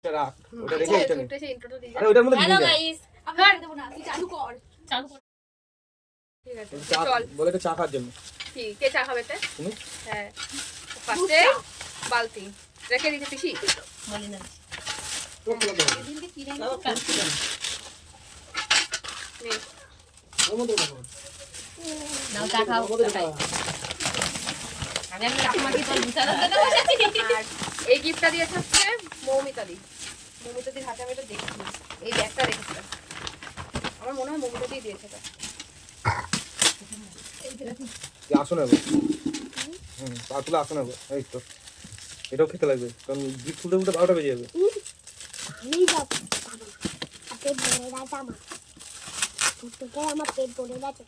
রাখ ওটা রেখে এটা নে আরে ওটার মধ্যে হ্যালো নিয়ে যা গাইস আমি দেব না তুই চালু কর ঠিক আছে চা চল বলে এটা চা খাওয়ার জন্য কি কে চা খাবে তে তুমি হ্যাঁ ফার্স্টে বালতি রেখে দিতে পিসি বলি না এদিনকে কিনে নে নাও চা খাও আমি কাকিমাকে তোর বিচারা দেব আর এই গিফটটা দিয়েছে হচ্ছে মৌমিতাদি মৌমিতাদির হাতে আমি এটা দেখি এই ব্যাগটা রেখেছে আমার মনে হয় মৌমিতাদি দিয়েছে এটা কি আসো না গো পা তুলে আসো না গো এই তো এটাও খেতে লাগবে কারণ গিফট খুলতে খুলতে 12টা বেজে যাবে আমি যাব পেট ভরে গেছে আমার তোকে আমার পেট ভরে গেছে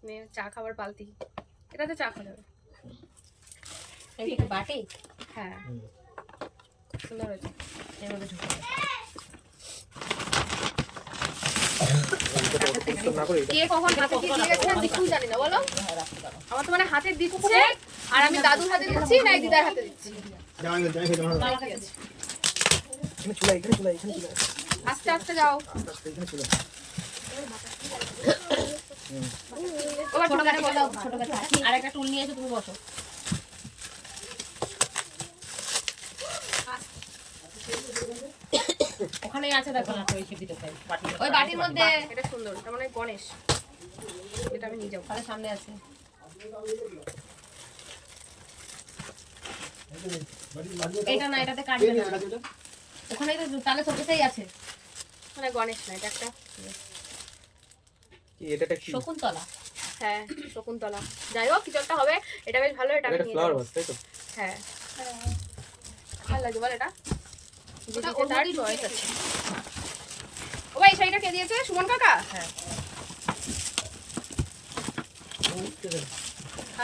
নে চা খাবার বালতি এটাতে চা খাওয়া যাবে এইটা বাটি হ্যাঁ সুন্দর হয়েছে এর মধ্যে ঢুকে না করে এটা কে কখন হাতে কি দিয়ে গেছে আমি কিছুই জানি না বলো আমার তো মানে হাতে দিচ্ছে আর আমি দাদুর হাতে দিচ্ছি না দিদার হাতে দিচ্ছি এখানে চলে আস্তে আস্তে যাও এখানে চলে ওবার ছোট ছোট গাছে বলো ছোট গাছে আর একটা টুল নিয়ে এসে তুমি বসো ওখানেই আছে দেখো না ওই শিপিতে বাটি ওই বাটির মধ্যে এটা সুন্দর এটা মানে গণেশ এটা আমি নিয়ে যাবো তাহলে সামনে আছে এটা না এটাতে কাটবে না ওখানেই তো তাহলে ছোটতেই আছে মানে গণেশ না এটা একটা কি এটা কি শকুন্তলা হ্যাঁ শকুন্তলা যাই হোক কিছু একটা হবে এটা বেশ ভালো এটা আমি এটা নিয়ে ফ্লাওয়ার যাবো ভাস তাই তো হ্যাঁ ভালো লাগে বল এটা যেটা তার চয়েস আছে ও ভাই শাড়িটা কে দিয়েছে সুমন কাকা হ্যাঁ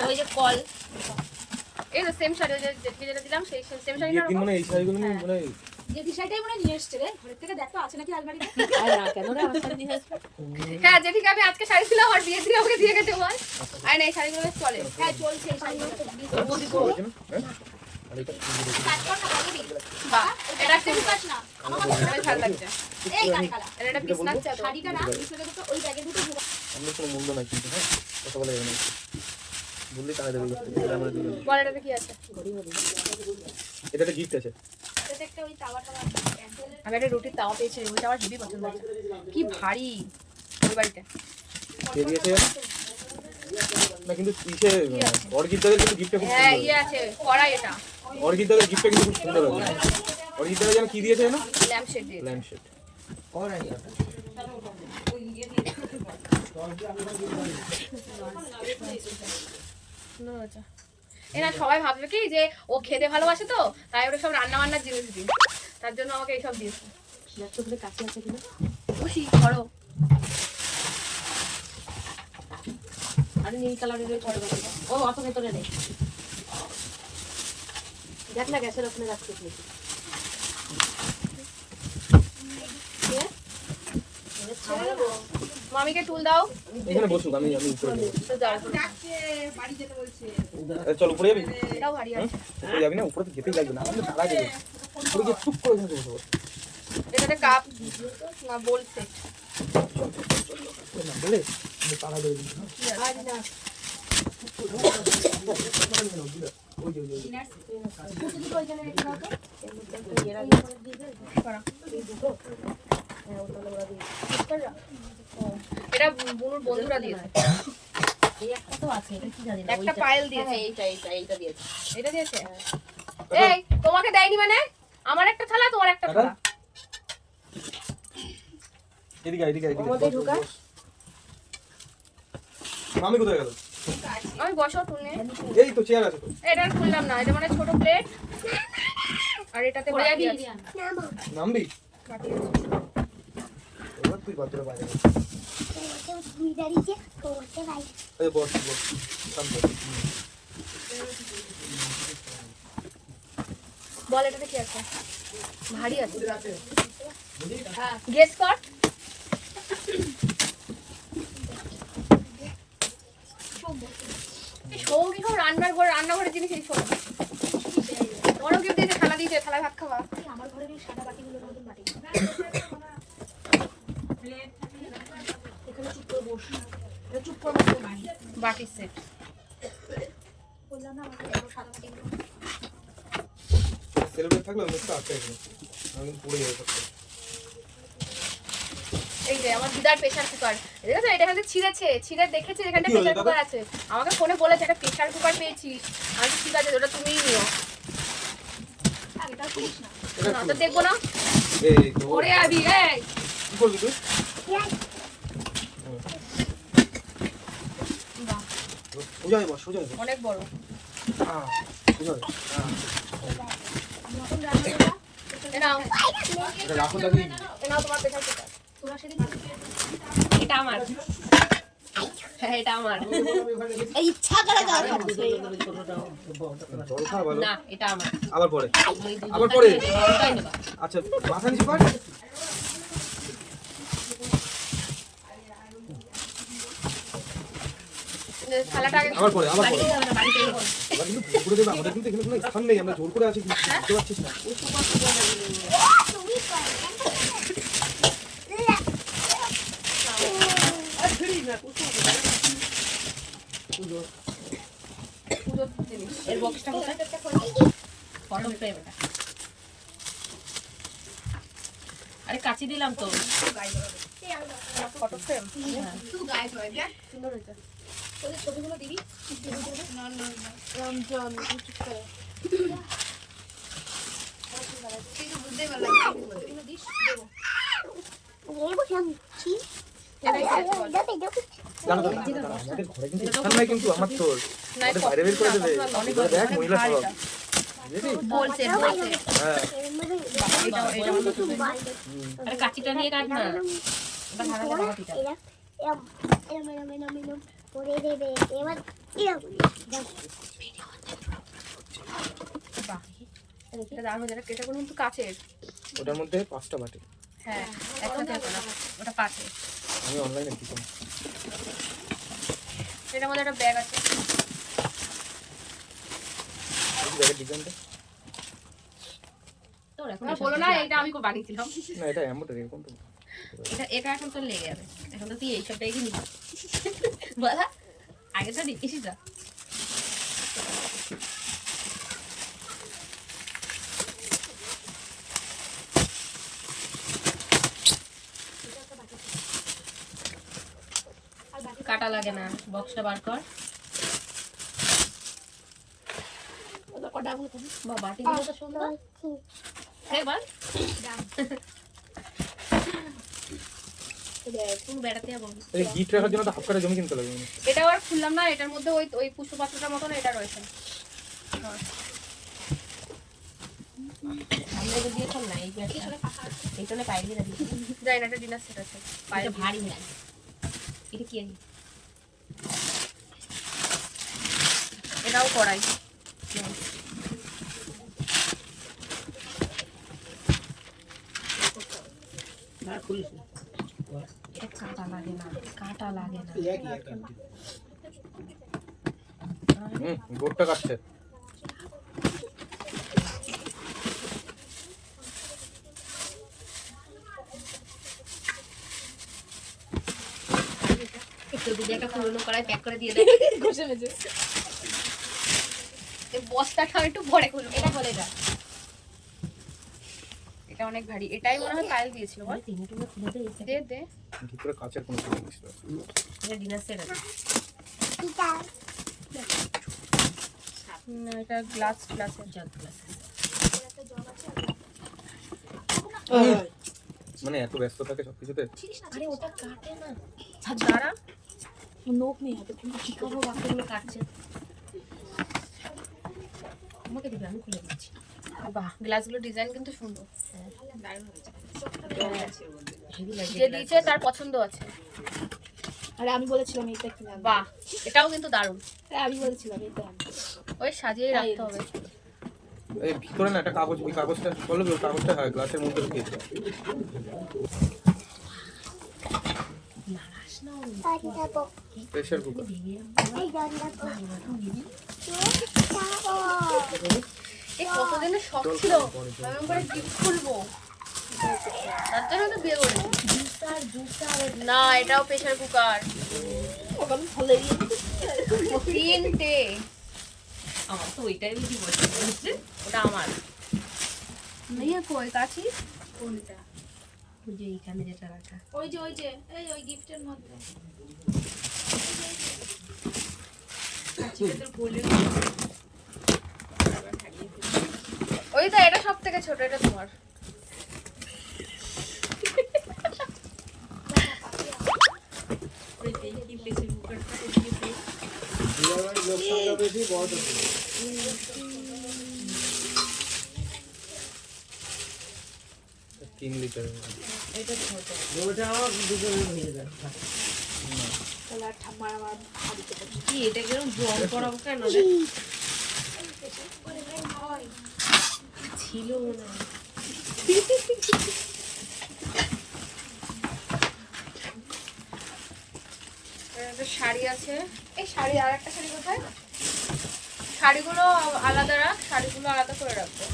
ওই যে কল এই তো সেম শাড়ি যেটা যেটা দিলাম সেই সেম শাড়ি বিয়ের দিন মানে এই শাড়িগুলো নিয়ে মানে যে টি-শার্টটাই মনে নিয়ে এসেছে রে ঘরের থেকে দেখো আছে নাকি আলমারিতে আর না কেন রে আমার সাথে দিয়ে আসবে হ্যাঁ যেটিকে আমি আজকে শাড়ি ছিলাম আর বিয়ের দিন আমাকে দিয়ে গেছে বল আর না এই শাড়িগুলো বেশ চলে হ্যাঁ চলছে এই শাড়িগুলো হয়েছে না হ্যাঁ আর এটা কাট কর না বলবি বাহ এটা তুই পাস না আমার কথা বেশ ভালো লাগছে এই কালা আর এটা পিস লাগছে তো শাড়িটা না পিছনে তো ওই ব্যাগে দুটো ঢোকা আমরা কোনো মূল্য নাই কিন্তু হ্যাঁ কথা বলা যাবে না বললে টাকা দেবে এটা আমরা দিলাম বল এটাতে কি আছে এটাতে গিফট আছে এটা একটা ওই তাওয়াটা আমি একটা রুটির তাওয়া পেয়েছি ওইটা আমার হেবি পছন্দ হয়েছে কি ভারী ওই বাড়িতে কে দিয়েছে না কিন্তু ইসে অর্জিত দাদের কিন্তু গিফটটা খুব হ্যাঁ সুন্দর ইয়ে আছে কড়াই এটা অর্জিত দাদের গিফটটা কিন্তু খুব সুন্দর আছে অর্জিত দাদা যেন কি দিয়েছে জানো ল্যাম্প শেড দিয়ে ল্যাম্প শেড সুন্দর হয়েছে এরা সবাই ভাববে কি যে ও খেতে ভালোবাসে তো তাই ওরা সব রান্না বান্নার জিনিস দিই তার জন্য আমাকে এইসব দিয়েছে ল্যাপটপের কাছে আছে কিনা খুশি ধরো আর নীল কালারের ওই ছোট গাছে ও অত ভেতরে নেই দেখ না গ্যাসের ওখানে রাখছিস নাকি মামিকে টুল দাও এখানে বসুক আমি উপরে যাবো তো দাও চল উপরে যাবি এটাও ভারী আছে উপরে যাবি না উপরে তো যেতেই লাগবে না আমাদের সারা যাবে উপরে গিয়ে চুপ করে এখানে বসবো এটাতে কাপ না বোল সেট না বলে তারা দেবে আর না এটা বুনুর বন্ধুরা দিয়েছে এই একটা তো আছে এটা কি জানি না একটা পায়েল দিয়েছে এইটা দিয়েছে এটা দিয়েছে এই তোমাকে দেয়নি মানে আমার একটা থালা তোমার একটা থালা এদিকে এদিকে মধ্যে ঢোকা মামি কোথায় গেল আমি বসো টুনে এই তো চেয়ার আছে তো এটা আর খুললাম না এটা মানে ছোট প্লেট আর এটাতে বাটি আছে নামবি বাটি আছে এবার তুই বাচ্চারা বাইরে তুমি দাঁড়িয়ে করতে ভাই এই বস বস শান্ত বল এটাতে কি আছে ভারী আছে গেস কর সৌমি সব রান্না রান্নাঘরের জিনিস এই সব। বড় গিফট দিয়েছে, থালা দিয়েছে, থালায় ভাত খাওয়া। আমার ঘরে ওই সাদা বাটিগুলো নতুন বাটি এখানে চুপ করে বস এটা চুপ করে বসে বাড়ি বাটির সেট। বললাম না আমাকে বড় সাদা বাটিগুলো সেলিব্রেট থাকলে মুখটা আটকে যাবে, আমি কিন্তু পড়ে যাবে সব। এই যে আমার দিদার প্রেসার কুকার, দেখেছো এটা এখানে ছিঁড়েছে, ছিঁড়ে দেখেছে এখানটা কি হলো প্রেসার দাদা? কুকার আছে। আমাকে ফোনে বলেছে একটা প্রেসার কুকার পেয়েছি। আমি বলছি, ঠিক আছে ওটা তুমিই নিও। এটা করিস না এটা না তো দেখবো না, এই তো ওরে আবি এই কি করবি তুই? বাহ, সোজা হয়ে বস, সোজা হয়ে বস। অনেক বড়। সোজা হয়ে। নতুন রান্নাটা এ নাও, এটা রাখো তাকে। এ নাও তোমার প্রেসার কুকার। তোরা সেদিন এটা আমার, হ্যাঁ এটা আমার। এই ইচ্ছা করে দাও জল খা ভালো। না এটা আমার। আবার পরে। ওই দুধটা আবার পরে? দিয়ে দেবো, ওটাই নেবা। আচ্ছা মাথা নিচে কর। থালাটা আগে আবার পরে, আবার পরে। বাড়িতে যাবে না, বাড়িতে যাবে না। আমরা কিন্তু জোর করে দেবে, আমাদের কিন্তু এখানে কোনো স্থান নেই, আমরা জোর করে আছি কিন্তু বুঝতে পারছিস না। পুজোর জিনিস। এর বক্সটা কোথায়? ফটো ফ্রেম এটা। আরে কাচি দিলাম তো। ফটো ফ্রেম তুই গায়ে ধরে দেখ সুন্দর হয়েছে। তোদের ছবিগুলো দিবি না না রমজান চুপ করে কিন্তু বুঝতেই পারলাম এগুলো দিস দেবো জানো তো, আমাদের ঘরে কিন্তু স্থান নাই কিন্তু আমার তোর। আমাদের বাইরে বের করে দেবে। অনেক এবার দেখ মহিলা ভারী সব। এটা। বুঝলি? বলছে বলছে। হ্যাঁ। আরে কাচিটা নিয়ে কাট না। এবার হারালে বাবাটিটা। বাহ, এটা দারুণ হয়েছে। এটা কিন্তু কাচের। ওটার মধ্যে 5টা বাটি। হ্যাঁ, একসাথে হবে না। ওটা কাচের। আমি অনলাইনে দিতাম। এটার মধ্যে একটা ব্যাগ আছে। ব্যাগের ডিজাইনটা বলো না এটা আমি বানিয়েছিলাম। না, এটা এমনটা এরকম তো। এটা এখন তো লেগে যাবে। এখন তো তুই এইসব ব্যাগই নিবি। বলা আগে তো দিতিস না। কাটা লাগে না, বক্সটা বার কর। বাটিগুলো তো সুন্দর। হ্যাঁ বল। বেড়াতে যাবো। এই গিফট রাখার জন্য তো হাফ কাটা জমি কিনতে লাগবে। এটা আর খুললাম না, এটার মধ্যে ওই ওই পুষ্পপাত্রটার মতন এটা রয়েছে। সামনে দিয়ে খোল না, এই পেছনে পাইপ দিয়ে রাখি। যাই না, এটা ডিনার সেট আছে। পাইপ ভারী না। এটা কি আছে? এটাও কড়াই। এটা কাটা লাগে না, কাটা লাগে না। গোটটা কাটছে। একটু দিদি একটা পুরোনো কড়াই প্যাক করে দিয়ে দেয়। ঘষে মেজে। এই বস্তাটা একটু পরে খুলবো। এটা বলে এটা। এটা অনেক ভারী। এটাই মনে হয় পায়েল দিয়েছিল বল। দে দে। ভিতরে কাচের কোনো জিনিস নেই। এটা ডিনার সেট আছে। না, এটা গ্লাসের জগ গ্লাস। মানে এত ব্যস্ত থাকে সবকিছুতে। আরে ওটা কাটে না। দাঁড়া। নোক নেই হাতে কি করবো, বাকিগুলো কাটছে। আমাকে দিবি, আমি খুলে দিচ্ছি। বাহ, গ্লাসগুলো ডিজাইন কিন্তু সুন্দর। যে দিয়েছে তার পছন্দ আছে। আরে আমি বলেছিলাম এইটা কিনে আনতে। বাহ, এটাও কিন্তু দারুণ। আরে আমি বলেছিলাম এইটা আনতে। ওই সাজিয়ে রাখতে হবে। এই ভিতরে না একটা কাগজ, ওই কাগজটা বললো ওই কাগজটা হয় গ্লাসের মধ্যে ঢুকিয়েছে। যাবো প্রেসার কুকার। এই জল যাবো এই কতদিনের শখ ছিল আমি করে গিফট খুলবো, তার জন্য তো বিয়ে করেছি। না এটাও প্রেসার কুকার, তিনটে। আমার তো ওইটাই বেশি পছন্দ হচ্ছে। ওটা আমার নিয়ে কই কাছি কোনটা? ওই যে এইখানে যেটা রাখা। ওই যে এই ওই গিফটের মধ্যে আজকে তোর কোলে ওই তো এটা সব থেকে ছোট, এটা তোমার। ওই দেখি প্রেসার কুকারটা ওইদিকে তিন লিটার। এটা ছোট। তাহলে আর ঠাম্মার আমার হাড়িতে পড়ছে। কি এটা কিরকম জল করাবো কেন রে? ছিল না। একটা শাড়ি আছে, এই শাড়ি আর একটা শাড়ি কোথায়? শাড়িগুলো আলাদা রাখ, শাড়িগুলো আলাদা করে রাখবো।